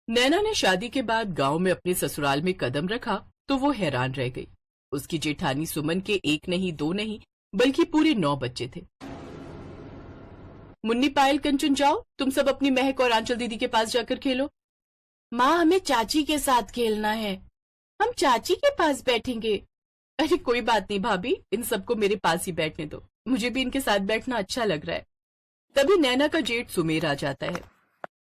नैना ने शादी के बाद गांव में अपने ससुराल में कदम रखा तो वो हैरान रह गई। उसकी जेठानी सुमन के एक नहीं दो नहीं बल्कि पूरे 9 बच्चे थे। मुन्नी, पायल, कंचन, जाओ तुम सब अपनी महक और आंचल दीदी के पास जाकर खेलो। माँ, हमें चाची के साथ खेलना है। हम चाची के पास बैठेंगे। अरे कोई बात नहीं भाभी, इन सबको मेरे पास ही बैठने दो, मुझे भी इनके साथ बैठना अच्छा लग रहा है। तभी नैना का जेठ सुमेर आ जाता है।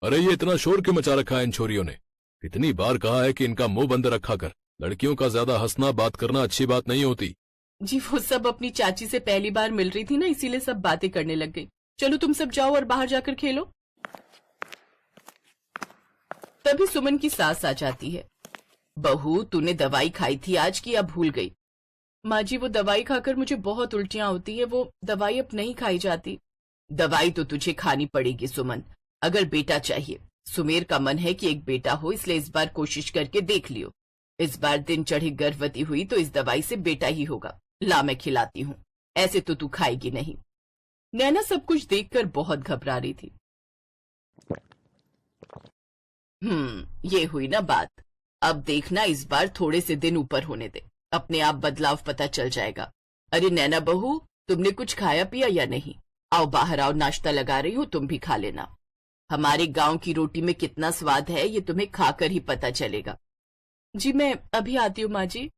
अरे ये इतना शोर क्यों मचा रखा है इन छोरियों ने? कितनी बार कहा है कि इनका मुंह बंद रखा कर। लड़कियों का ज्यादा हंसना बात करना अच्छी बात नहीं होती। जी वो सब अपनी चाची से पहली बार मिल रही थी ना, इसीलिए सब बातें करने लग गई। चलो तुम सब जाओ और बाहर जाकर खेलो। तभी सुमन की सास आ जाती है। बहू, तूने दवाई खाई थी आज की या भूल गई? माँ जी, वो दवाई खाकर मुझे बहुत उल्टियां होती है, वो दवाई अब नहीं खाई जाती। दवाई तो तुझे खानी पड़ेगी सुमन, अगर बेटा चाहिए। सुमेर का मन है कि एक बेटा हो, इसलिए इस बार कोशिश करके देख लियो। इस बार दिन चढ़े गर्भवती हुई तो इस दवाई से बेटा ही होगा। ला मैं खिलाती हूँ, ऐसे तो तू खाएगी नहीं। नैना सब कुछ देखकर बहुत घबरा रही थी। ये हुई ना बात। अब देखना, इस बार थोड़े से दिन ऊपर होने दे, अपने आप बदलाव पता चल जाएगा। अरे नैना बहू, तुमने कुछ खाया पिया या नहीं? आओ बाहर आओ, नाश्ता लगा रही हूँ, तुम भी खा लेना। हमारे गांव की रोटी में कितना स्वाद है ये तुम्हें खाकर ही पता चलेगा। जी मैं अभी आती हूँ माँ जी।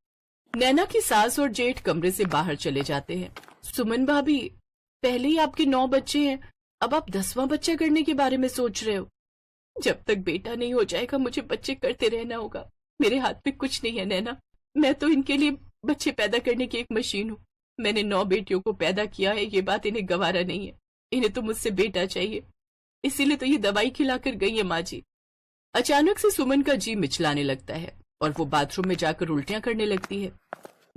नैना की सास और जेठ कमरे से बाहर चले जाते हैं। सुमन भाभी, पहले ही आपके 9 बच्चे हैं, अब आप 10वां बच्चा करने के बारे में सोच रहे हो। जब तक बेटा नहीं हो जाएगा मुझे बच्चे करते रहना होगा। मेरे हाथ में कुछ नहीं है नैना, मैं तो इनके लिए बच्चे पैदा करने की एक मशीन हूँ। मैंने 9 बेटियों को पैदा किया है, ये बात इन्हें गवारा नहीं है। इन्हें तो मुझसे बेटा चाहिए, इसीलिए तो ये दवाई खिलाकर गई है माँ जी। अचानक से सुमन का जी मिचलाने लगता है और वो बाथरूम में जाकर उल्टियां करने लगती है।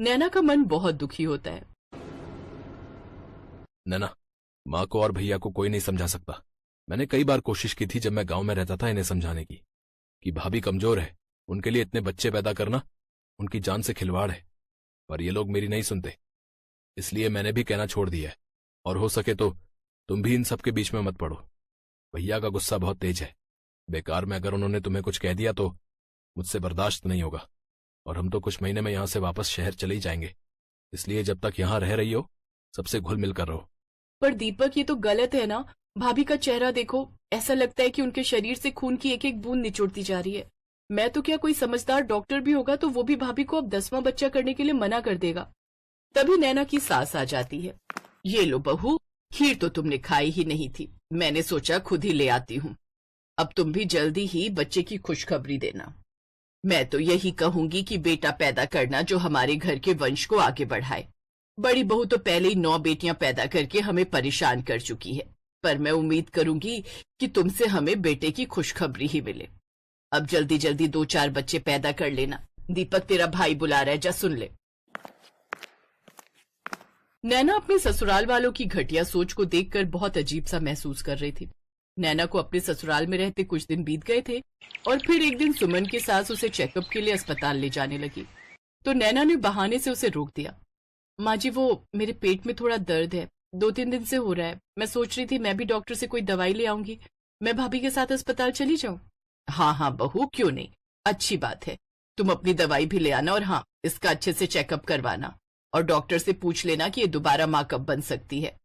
नैना का मन बहुत दुखी होता है। नैना, माँ को और भैया को कोई नहीं समझा सकता। मैंने कई बार कोशिश की थी जब मैं गांव में रहता था इन्हें समझाने की कि भाभी कमजोर है, उनके लिए इतने बच्चे पैदा करना उनकी जान से खिलवाड़ है, पर ये लोग मेरी नहीं सुनते। इसलिए मैंने भी कहना छोड़ दिया है। और हो सके तो तुम भी इन सब के बीच में मत पड़ो। भैया का गुस्सा बहुत तेज है, बेकार में अगर उन्होंने तुम्हें कुछ कह दिया तो मुझसे बर्दाश्त नहीं होगा। और हम तो कुछ महीने में यहां से वापस शहर चले ही जाएंगे, इसलिए जब तक यहां रह रही हो सबसे घुल मिल कर रहो। पर दीपक, ये तो गलत है ना। भाभी का चेहरा देखो, ऐसा लगता है कि उनके शरीर से खून की एक एक बूंद निचोड़ती जा रही है। मैं तो क्या, कोई समझदार डॉक्टर भी होगा तो वो भी भाभी को अब 10वां बच्चा करने के लिए मना कर देगा। तभी नैना की सास आ जाती है। ये लो बहू, खीर तो तुमने खाई ही नहीं थी, मैंने सोचा खुद ही ले आती हूँ। अब तुम भी जल्दी ही बच्चे की खुशखबरी देना। मैं तो यही कहूंगी कि बेटा पैदा करना जो हमारे घर के वंश को आगे बढ़ाए। बड़ी बहू तो पहले ही 9 बेटियां पैदा करके हमें परेशान कर चुकी है, पर मैं उम्मीद करूंगी कि तुमसे हमें बेटे की खुशखबरी ही मिले। अब जल्दी जल्दी 2-4 बच्चे पैदा कर लेना। दीपक, तेरा भाई बुला रहा है, जा सुन ले। नैना अपने ससुराल वालों की घटिया सोच को देखकर बहुत अजीब सा महसूस कर रही थी। नैना को अपने ससुराल में रहते कुछ दिन बीत गए थे और फिर एक दिन सुमन के सास उसे चेकअप के लिए अस्पताल ले जाने लगी, तो नैना ने बहाने से उसे रोक दिया। माँ जी, वो मेरे पेट में थोड़ा दर्द है, 2-3 दिन से हो रहा है। मैं सोच रही थी मैं भी डॉक्टर से कोई दवाई ले आऊंगी, मैं भाभी के साथ अस्पताल चली जाऊं। हाँ हाँ बहू, क्यों नहीं, अच्छी बात है। तुम अपनी दवाई भी ले आना और हाँ, इसका अच्छे से चेकअप करवाना और डॉक्टर से पूछ लेना कि ये दोबारा माँ कब बन सकती है।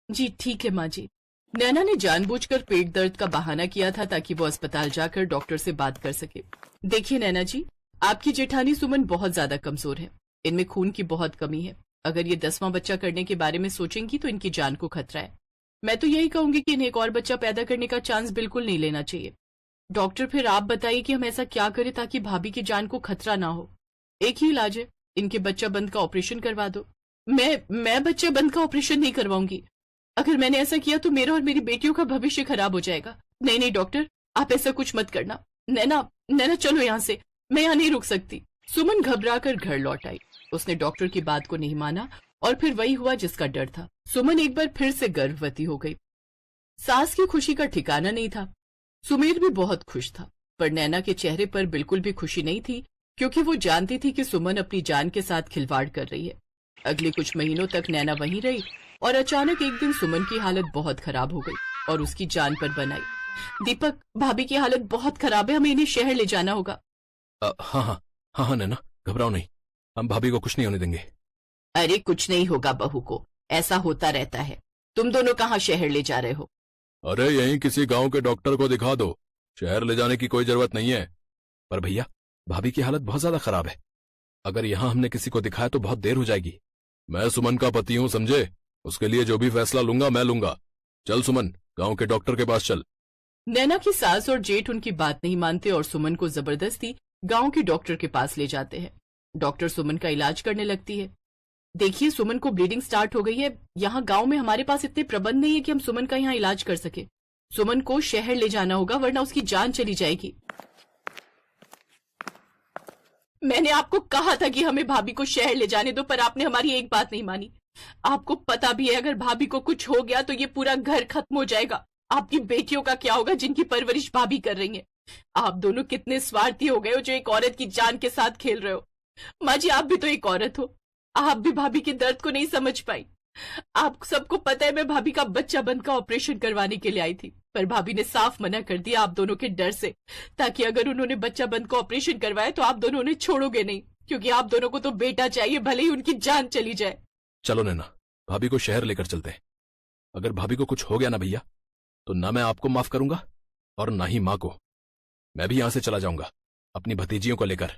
जी ठीक है माँ जी। नैना ने जानबूझकर पेट दर्द का बहाना किया था ताकि वो अस्पताल जाकर डॉक्टर से बात कर सके। देखिए नैना जी, आपकी जेठानी सुमन बहुत ज्यादा कमजोर है, इनमें खून की बहुत कमी है। अगर ये 10वां बच्चा करने के बारे में सोचेंगी तो इनकी जान को खतरा है। मैं तो यही कहूंगी कि इन्हें एक और बच्चा पैदा करने का चांस बिल्कुल नहीं लेना चाहिए। डॉक्टर, फिर आप बताइए कि हम ऐसा क्या करें ताकि भाभी की जान को खतरा ना हो। एक ही इलाज है, इनके बच्चा बंद का ऑपरेशन करवा दो। मैं बच्चा बंद का ऑपरेशन नहीं करवाऊंगी। अगर मैंने ऐसा किया तो मेरा और मेरी बेटियों का भविष्य खराब हो जाएगा। नहीं नहीं डॉक्टर, आप ऐसा कुछ मत करना। नैना चलो यहाँ से, मैं यहाँ नहीं रुक सकती। सुमन घबरा कर घर लौट आई। उसने डॉक्टर की बात को नहीं माना और फिर वही हुआ जिसका डर था। सुमन एक बार फिर से गर्भवती हो गई। सास की खुशी का ठिकाना नहीं था। सुमेर भी बहुत खुश था, पर नैना के चेहरे पर बिल्कुल भी खुशी नहीं थी, क्योंकि वो जानती थी कि सुमन अपनी जान के साथ खिलवाड़ कर रही है। अगले कुछ महीनों तक नैना वहीं रही और अचानक एक दिन सुमन की हालत बहुत खराब हो गई और उसकी जान पर बन आई। दीपक, भाभी की हालत बहुत खराब है, हमें इन्हें शहर ले जाना होगा। हाँ हाँ हाँ हाँ नैना, घबराओ नहीं, हम भाभी को कुछ नहीं होने देंगे। अरे कुछ नहीं होगा बहू को, ऐसा होता रहता है। तुम दोनों कहाँ शहर ले जा रहे हो? अरे यहीं किसी गांव के डॉक्टर को दिखा दो, शहर ले जाने की कोई जरूरत नहीं है। पर भैया, भाभी की हालत बहुत ज्यादा खराब है, अगर यहाँ हमने किसी को दिखाया तो बहुत देर हो जाएगी। मैं सुमन का पति हूँ समझे, उसके लिए जो भी फैसला लूंगा मैं लूंगा। चल सुमन, गांव के डॉक्टर के पास चल। नैना की सास और जेठ उनकी बात नहीं मानते और सुमन को जबरदस्ती गांव के डॉक्टर के पास ले जाते हैं। डॉक्टर सुमन का इलाज करने लगती है। देखिए, सुमन को ब्लीडिंग स्टार्ट हो गई है। यहाँ गांव में हमारे पास इतने प्रबंध नहीं है कि हम सुमन का यहाँ इलाज कर सके। सुमन को शहर ले जाना होगा वरना उसकी जान चली जाएगी। मैंने आपको कहा था कि हमें भाभी को शहर ले जाने दो, पर आपने हमारी एक बात नहीं मानी। आपको पता भी है अगर भाभी को कुछ हो गया तो ये पूरा घर खत्म हो जाएगा। आपकी बेटियों का क्या होगा जिनकी परवरिश भाभी कर रही है? आप दोनों कितने स्वार्थी हो गए हो जो एक औरत की जान के साथ खेल रहे हो। माँ जी, आप भी तो एक औरत हो, आप भी भाभी के दर्द को नहीं समझ पाई। आप सबको पता है मैं भाभी का बच्चा बंद का ऑपरेशन करवाने के लिए आई थी, पर भाभी ने साफ मना कर दिया आप दोनों के डर से, ताकि अगर उन्होंने बच्चा बंद का ऑपरेशन करवाया तो आप दोनों उन्हें छोड़ोगे नहीं, क्योंकि आप दोनों को तो बेटा चाहिए, भले ही उनकी जान चली जाए। चलो नैना, भाभी को शहर लेकर चलते हैं। अगर भाभी को कुछ हो गया ना भैया, तो ना मैं आपको माफ करूंगा और ना ही माँ को। मैं भी यहां से चला जाऊंगा अपनी भतीजियों को लेकर।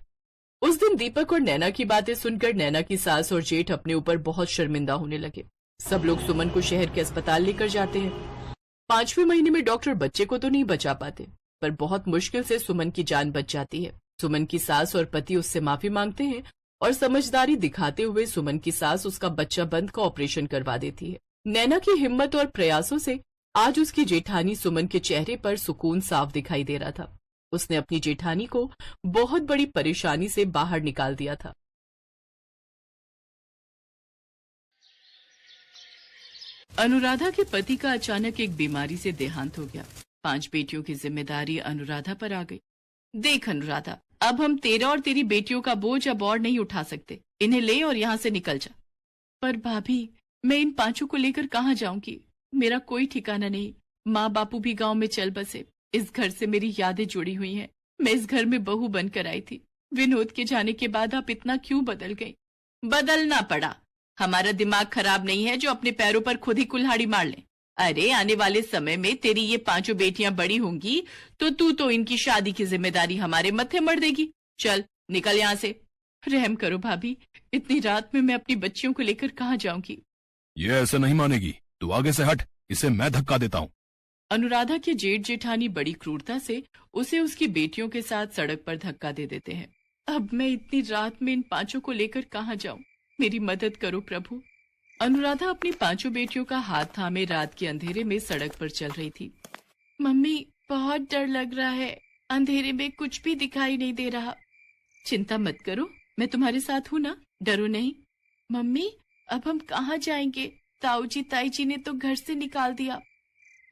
उस दिन दीपक और नैना की बातें सुनकर नैना की सास और जेठ अपने ऊपर बहुत शर्मिंदा होने लगे। सब लोग सुमन को शहर के अस्पताल लेकर जाते हैं। 5वें महीने में डॉक्टर बच्चे को तो नहीं बचा पाते, पर बहुत मुश्किल से सुमन की जान बच जाती है। सुमन की सास और पति उससे माफी मांगते हैं और समझदारी दिखाते हुए सुमन की सास उसका बच्चा बंद का ऑपरेशन करवा देती है। नैना की हिम्मत और प्रयासों से आज उसकी जेठानी सुमन के चेहरे पर सुकून साफ दिखाई दे रहा था। उसने अपनी जेठानी को बहुत बड़ी परेशानी से बाहर निकाल दिया था। अनुराधा के पति का अचानक एक बीमारी से देहांत हो गया। 5 बेटियों की जिम्मेदारी अनुराधा पर आ गई। देख अनुराधा, अब हम तेरा और तेरी बेटियों का बोझ अब और नहीं उठा सकते। इन्हें ले और यहाँ से निकल जा। पर भाभी, मैं इन 5 को लेकर कहाँ जाऊंगी? मेरा कोई ठिकाना नहीं। माँ बापू भी गांव में चल बसे। इस घर से मेरी यादें जुड़ी हुई हैं। मैं इस घर में बहू बनकर आई थी। विनोद के जाने के बाद आप इतना क्यों बदल गई? बदलना पड़ा। हमारा दिमाग खराब नहीं है जो अपने पैरों पर खुद ही कुल्हाड़ी मार ले। अरे आने वाले समय में तेरी ये 5 बेटियां बड़ी होंगी तो तू तो इनकी शादी की जिम्मेदारी हमारे मत्थे मढ़ देगी। चल निकल यहाँ से। रहम करो भाभी, इतनी रात में मैं अपनी बच्चियों को लेकर कहाँ जाऊंगी? ये ऐसे नहीं मानेगी, तू आगे से हट, इसे मैं धक्का देता हूँ। अनुराधा के जेठ जेठानी बड़ी क्रूरता से उसे उसकी बेटियों के साथ सड़क पर धक्का दे देते हैं। अब मैं इतनी रात में इन 5 को लेकर कहाँ जाऊं? मेरी मदद करो प्रभु। अनुराधा अपनी 5 बेटियों का हाथ थामे रात के अंधेरे में सड़क पर चल रही थी। मम्मी, बहुत डर लग रहा है। अंधेरे में कुछ भी दिखाई नहीं दे रहा। चिंता मत करो, मैं तुम्हारे साथ हूँ ना, डरो नहीं। मम्मी, अब हम कहाँ जाएंगे? ताऊ जी ताई जी ने तो घर से निकाल दिया।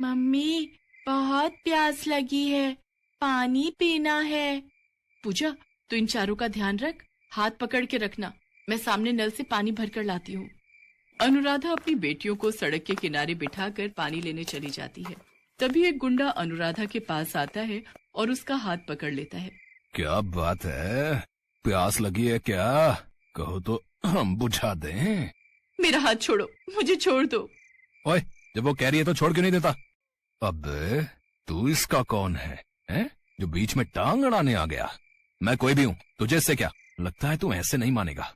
मम्मी, बहुत प्यास लगी है, पानी पीना है। पूजा, तू इन 4 का ध्यान रख, हाथ पकड़ के रखना। मैं सामने नल से पानी भरकर लाती हूँ। अनुराधा अपनी बेटियों को सड़क के किनारे बिठाकर पानी लेने चली जाती है। तभी एक गुंडा अनुराधा के पास आता है और उसका हाथ पकड़ लेता है। क्या बात है, प्यास लगी है क्या? कहो तो हम बुझा दें। मेरा हाथ छोड़ो, मुझे छोड़ दो। ओए, जब वो कह रही है तो छोड़ क्यों नहीं देता? अबे, तू इसका कौन है, हैं? जो बीच में टांग अड़ाने आ गया? मैं कोई भी हूँ, तुझे इससे क्या? लगता है तू ऐसे नहीं मानेगा।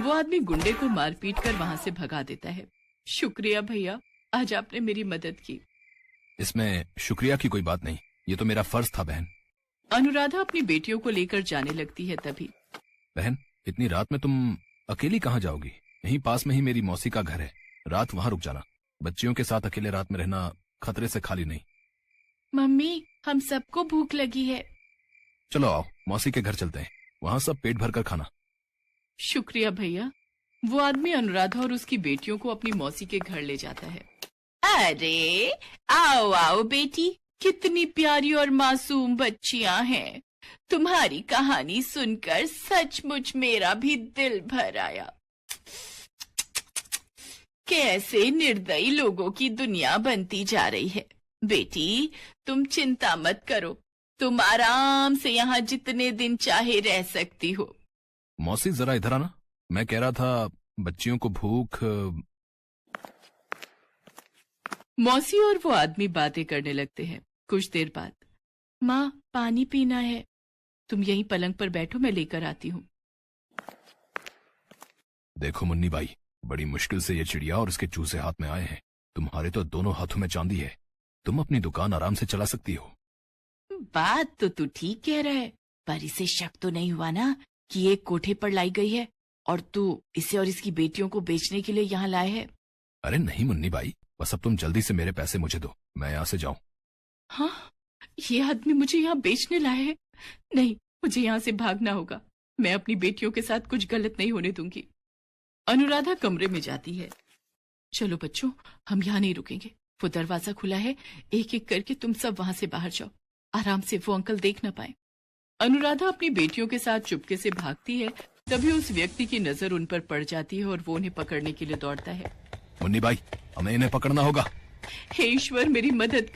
वो आदमी गुंडे को मार पीट कर वहाँ से भगा देता है। शुक्रिया भैया, आज आपने मेरी मदद की। इसमें शुक्रिया की कोई बात नहीं, ये तो मेरा फर्ज था बहन। अनुराधा अपनी बेटियों को लेकर जाने लगती है। तभी, बहन, इतनी रात में तुम अकेली कहाँ जाओगी? यहीं पास में ही मेरी मौसी का घर है, रात वहाँ रुक जाना। बच्चियों के साथ अकेले रात में रहना खतरे से खाली नहीं। मम्मी, हम सबको भूख लगी है। चलो आओ, मौसी के घर चलते हैं, वहाँ सब पेट भर कर खाना। शुक्रिया भैया। वो आदमी अनुराधा और उसकी बेटियों को अपनी मौसी के घर ले जाता है। अरे आओ आओ बेटी, कितनी प्यारी और मासूम बच्चियां हैं। तुम्हारी कहानी सुनकर सचमुच मेरा भी दिल भर आया। कैसे निर्दयी लोगों की दुनिया बनती जा रही है। बेटी, तुम चिंता मत करो, तुम आराम से यहाँ जितने दिन चाहे रह सकती हो। मौसी जरा इधर आना। मैं कह रहा था बच्चियों को भूख। मौसी और वो आदमी बातें करने लगते हैं। कुछ देर बाद, माँ पानी पीना है, तुम यहीं पलंग पर बैठो, मैं लेकर आती हूँ। देखो मुन्नी भाई, बड़ी मुश्किल से ये चिड़िया और इसके चूजे हाथ में आए हैं। तुम्हारे तो दोनों हाथों में चांदी है, तुम अपनी दुकान आराम से चला सकती हो। बात तो तू ठीक कह रहा है, पर इसे शक तो नहीं हुआ ना कि ये कोठे पर लाई गई है और तू इसे और इसकी बेटियों को बेचने के लिए यहाँ लाए है? अरे नहीं मुन्नी भाई, बस अब तुम जल्दी से मेरे पैसे मुझे दो, मैं यहाँ से जाऊं। हाँ, ये आदमी मुझे यहाँ बेचने लाए है? नहीं, मुझे यहाँ से भागना होगा। मैं अपनी बेटियों के साथ कुछ गलत नहीं होने दूंगी। अनुराधा कमरे में जाती है। चलो बच्चों, हम यहाँ नहीं रुकेंगे, वो दरवाजा खुला है, एक एक करके तुम सब वहां से बाहर जाओ, आराम से, वो अंकल देख न पाए। अनुराधा अपनी बेटियों के साथ चुपके से भागती है। तभी उस व्यक्ति की नजर उन पर पड़ जाती है और वो उन्हें पकड़ने के लिए दौड़ता है। मुन्नी भाई, हमें इन्हें पकड़ना होगा। हे ईश्वर, मेरी मदद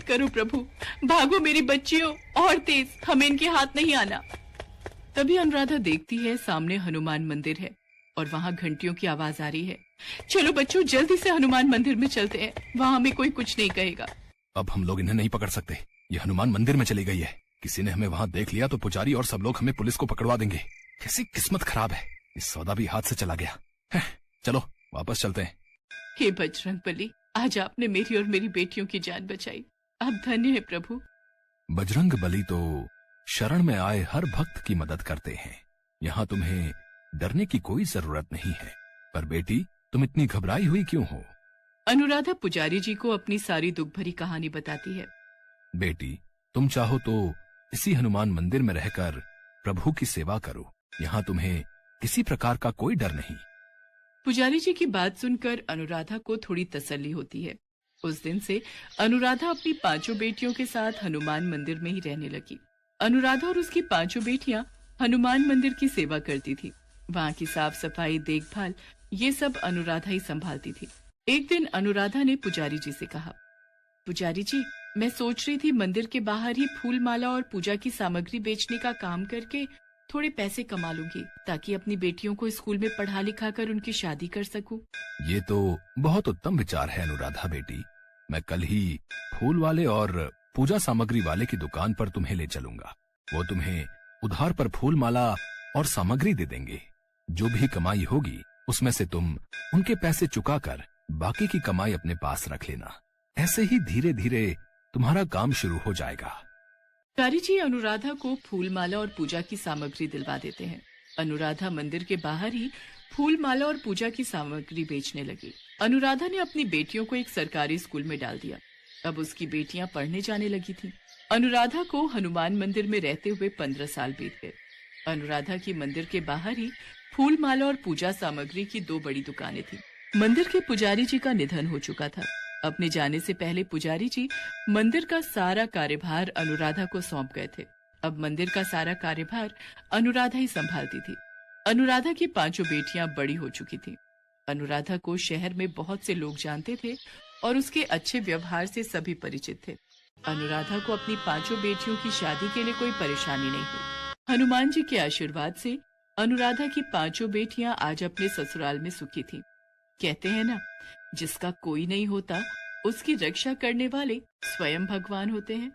करो प्रभु, भागो मेरी बच्चियों, और तेज, हमें इनके हाथ नहीं आना। तभी अनुराधा देखती है सामने हनुमान मंदिर है और वहाँ घंटियों की आवाज आ रही है। चलो बच्चों, जल्दी से हनुमान मंदिर में चलते हैं, वहाँ हमें कोई कुछ नहीं कहेगा। अब हम लोग इन्हें नहीं पकड़ सकते, ये हनुमान मंदिर में चली गई है। किसी ने हमें वहाँ देख लिया तो पुजारी और सब लोग हमें पुलिस को पकड़वा देंगे। कैसी किस्मत खराब है, इस सौदा भी हाथ से चला गया है। चलो वापस चलते हैं। हे बजरंगबली, आज आपने मेरी और मेरी बेटियों की जान बचाई, आप धन्य है प्रभु। बजरंग बली तो शरण में आए हर भक्त की मदद करते हैं, यहाँ तुम्हें डरने की कोई जरूरत नहीं है। पर बेटी, तुम इतनी घबराई हुई क्यों हो? अनुराधा पुजारी जी को अपनी सारी दुख भरी कहानी बताती है। बेटी, तुम चाहो तो इसी हनुमान मंदिर में रहकर प्रभु की सेवा करो, यहाँ तुम्हें किसी प्रकार का कोई डर नहीं। पुजारी जी की बात सुनकर अनुराधा को थोड़ी तसल्ली होती है। उस दिन से अनुराधा अपनी पांचों बेटियों के साथ हनुमान मंदिर में ही रहने लगी। अनुराधा और उसकी पांचों बेटियां हनुमान मंदिर की सेवा करती थी। वहाँ की साफ सफाई, देखभाल, ये सब अनुराधा ही संभालती थी। एक दिन अनुराधा ने पुजारी जी से कहा, पुजारी जी, मैं सोच रही थी मंदिर के बाहर ही फूल माला और पूजा की सामग्री बेचने का काम करके थोड़े पैसे कमा लूंगी, ताकि अपनी बेटियों को स्कूल में पढ़ा लिखा कर उनकी शादी कर सकूं। ये तो बहुत उत्तम विचार है अनुराधा बेटी। मैं कल ही फूल वाले और पूजा सामग्री वाले की दुकान पर तुम्हें ले चलूंगा। वो तुम्हें उधार पर फूल माला और सामग्री दे देंगे। जो भी कमाई होगी उसमें से तुम उनके पैसे चुकाकर बाकी की कमाई अपने पास रख लेना। ऐसे ही धीरे धीरे तुम्हारा काम शुरू हो जाएगा। पुजारी जी अनुराधा को फूल माला और पूजा की सामग्री दिलवा देते हैं। अनुराधा मंदिर के बाहर ही फूल माला और पूजा की सामग्री बेचने लगी। अनुराधा ने अपनी बेटियों को एक सरकारी स्कूल में डाल दिया। अब उसकी बेटियां पढ़ने जाने लगी थीं। अनुराधा को हनुमान मंदिर में रहते हुए 15 साल बीत गए। अनुराधा की मंदिर के बाहर ही फूल माला और पूजा सामग्री की 2 बड़ी दुकानें थी। मंदिर के पुजारी जी का निधन हो चुका था। अपने जाने से पहले पुजारी जी मंदिर का सारा कार्यभार अनुराधा को सौंप गए थे। अब मंदिर का सारा कार्यभार अनुराधा ही संभालती थी। अनुराधा की 5 बेटियां बड़ी हो चुकी थीं। अनुराधा को शहर में बहुत से लोग जानते थे और उसके अच्छे व्यवहार से सभी परिचित थे। अनुराधा को अपनी 5 बेटियों की शादी के लिए कोई परेशानी नहीं हुई। हनुमान जी के आशीर्वाद से अनुराधा की 5 बेटियां आज अपने ससुराल में सुखी थीं। कहते हैं ना, जिसका कोई नहीं होता उसकी रक्षा करने वाले स्वयं भगवान होते हैं।